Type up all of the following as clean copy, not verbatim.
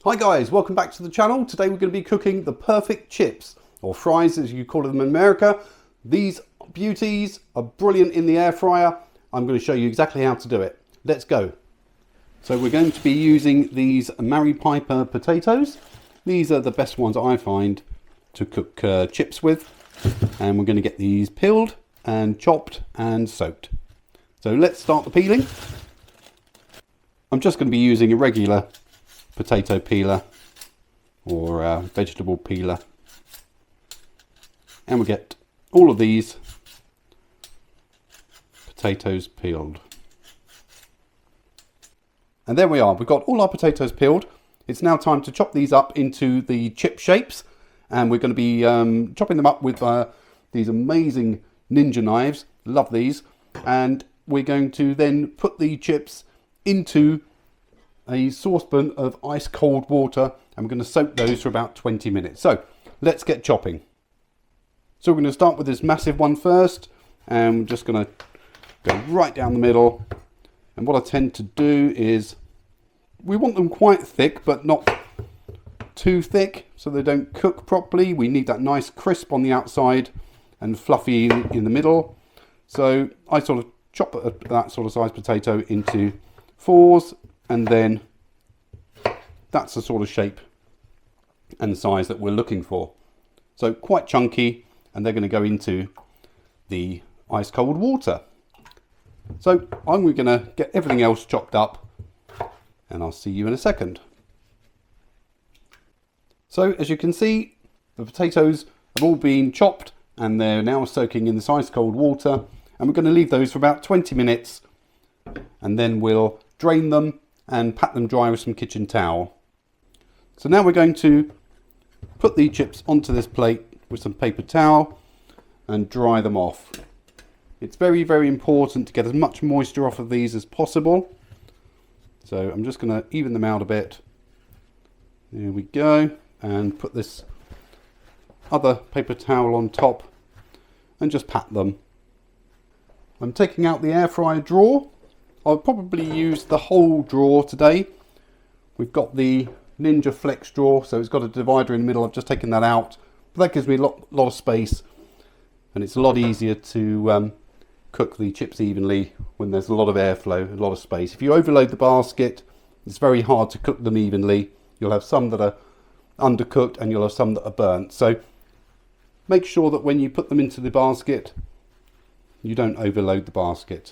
Hi guys, welcome back to the channel. Today we're going to be cooking the perfect chips, or fries as you call them in America. These beauties are brilliant in the air fryer. I'm going to show you exactly how to do it. Let's go. So we're going to be using these Mary Piper potatoes. These are the best ones I find to cook chips with. And we're going to get these peeled and chopped and soaked. So let's start the peeling. I'm just going to be using a regular potato peeler or vegetable peeler, and we'll get all of these potatoes peeled. And there we are, we've got all our potatoes peeled. It's now time to chop these up into the chip shapes, and we're going to be chopping them up with these amazing ninja knives. Love these. And we're going to then put the chips into a saucepan of ice cold water, and we're going to soak those for about 20 minutes. So let's get chopping. So we're going to start with this massive one first, and we're just going to go right down the middle. And what I tend to do is, we want them quite thick but not too thick so they don't cook properly. We need that nice crisp on the outside and fluffy in the middle. So I sort of chop that sort of size potato into fours, and then that's the sort of shape and size that we're looking for. So quite chunky, and they're going to go into the ice cold water. So I'm going to get everything else chopped up, and I'll see you in a second. So as you can see, the potatoes have all been chopped and they're now soaking in this ice cold water, and we're going to leave those for about 20 minutes, and then we'll drain them and pat them dry with some kitchen towel. So now we're going to put the chips onto this plate with some paper towel and dry them off. It's very, very important to get as much moisture off of these as possible. So I'm just going to even them out a bit. There we go. And put this other paper towel on top and just pat them. I'm taking out the air fryer drawer. I'll probably use the whole drawer today. We've got the Ninja Flex drawer, so it's got a divider in the middle. I've just taken that out, but that gives me a lot of space, and it's a lot easier to cook the chips evenly when there's a lot of airflow, a lot of space. If you overload the basket, it's very hard to cook them evenly. You'll have some that are undercooked and you'll have some that are burnt. So make sure that when you put them into the basket, you don't overload the basket.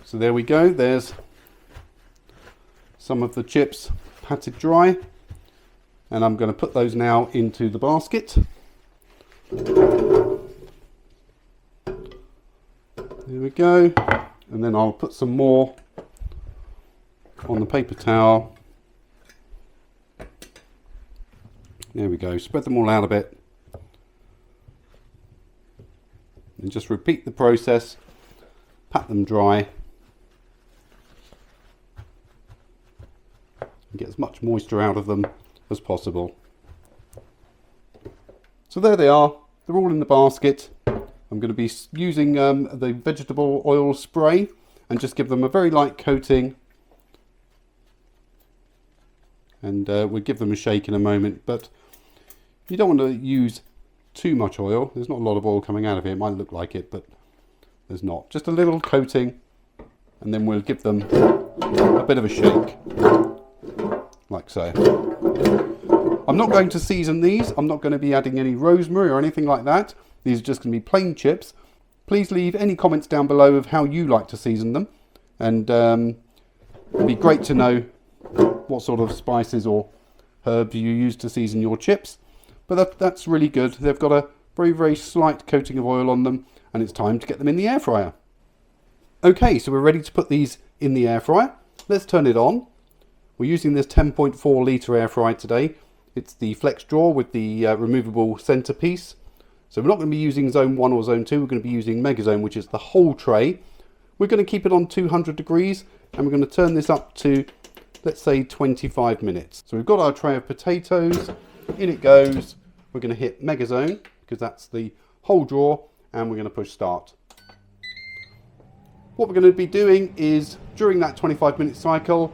So there we go, there's some of the chips patted dry, and I'm going to put those now into the basket. There we go, and then I'll put some more on the paper towel. There we go, spread them all out a bit, and just repeat the process, pat them dry, and get as much moisture out of them as possible. So there they are, they're all in the basket. I'm going to be using the vegetable oil spray and just give them a very light coating, and we'll give them a shake in a moment, but you don't want to use too much oil. There's not a lot of oil coming out of it. It might look like it, but there's not. Just a little coating, and then we'll give them a bit of a shake, like so. I'm not going to season these. I'm not going to be adding any rosemary or anything like that. These are just going to be plain chips. Please leave any comments down below of how you like to season them, and it'd be great to know what sort of spices or herbs you use to season your chips. But that's really good. They've got a very, very slight coating of oil on them, and it's time to get them in the air fryer. Okay, so we're ready to put these in the air fryer. Let's turn it on. We're using this 10.4 litre air fryer today. It's the flex drawer with the removable centerpiece. So we're not going to be using zone 1 or zone 2. We're going to be using mega zone, which is the whole tray. We're going to keep it on 200 degrees, and we're going to turn this up to, let's say, 25 minutes. So we've got our tray of potatoes. In it goes. We're going to hit mega zone because that's the whole drawer, and we're going to push start. What we're going to be doing is, during that 25-minute cycle,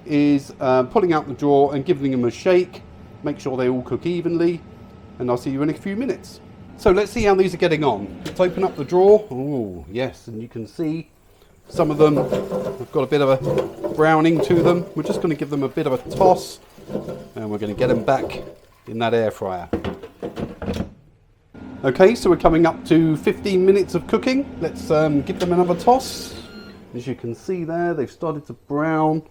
is pulling out the drawer and giving them a shake. Make sure they all cook evenly, and I'll see you in a few minutes. So let's see how these are getting on. Let's open up the drawer. Oh yes, and you can see some of them have got a bit of a browning to them. We're just going to give them a bit of a toss, and we're going to get them back in that air fryer. Okay, so we're coming up to 15 minutes of cooking. Let's give them another toss. As you can see there, they've started to brown.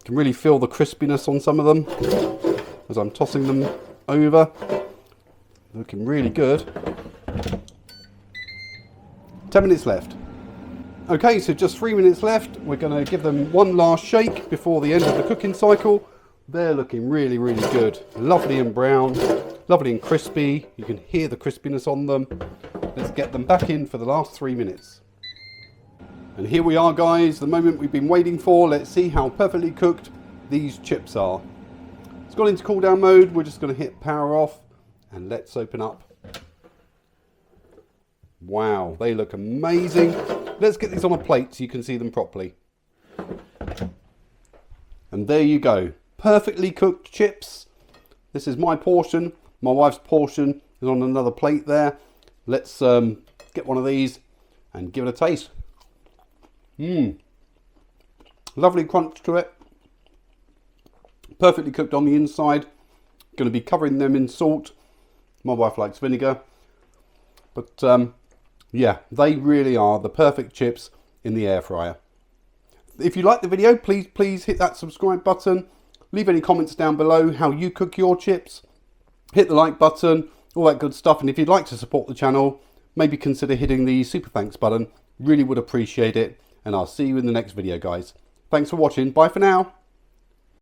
Can really feel the crispiness on some of them as I'm tossing them over. Looking really good. 10 minutes left. Okay, so just 3 minutes left. We're going to give them one last shake before the end of the cooking cycle. They're looking really, really good. Lovely and brown, lovely and crispy. You can hear the crispiness on them. Let's get them back in for the last 3 minutes. And here we are, guys, the moment we've been waiting for. Let's see how perfectly cooked these chips are. It's gone into cool down mode. We're just going to hit power off and let's open up. Wow, they look amazing. Let's get these on a plate so you can see them properly. And there you go. Perfectly cooked chips. This is my portion. My wife's portion is on another plate there. Let's get one of these and give it a taste. Lovely crunch to it. Perfectly cooked on the inside. Going to be covering them in salt. My wife likes vinegar. But yeah, they really are the perfect chips in the air fryer. If you like the video, please hit that subscribe button. Leave any comments down below how you cook your chips. Hit the like button, all that good stuff. And if you'd like to support the channel, maybe consider hitting the super thanks button. Really would appreciate it. And I'll see you in the next video, guys. Thanks for watching. Bye for now.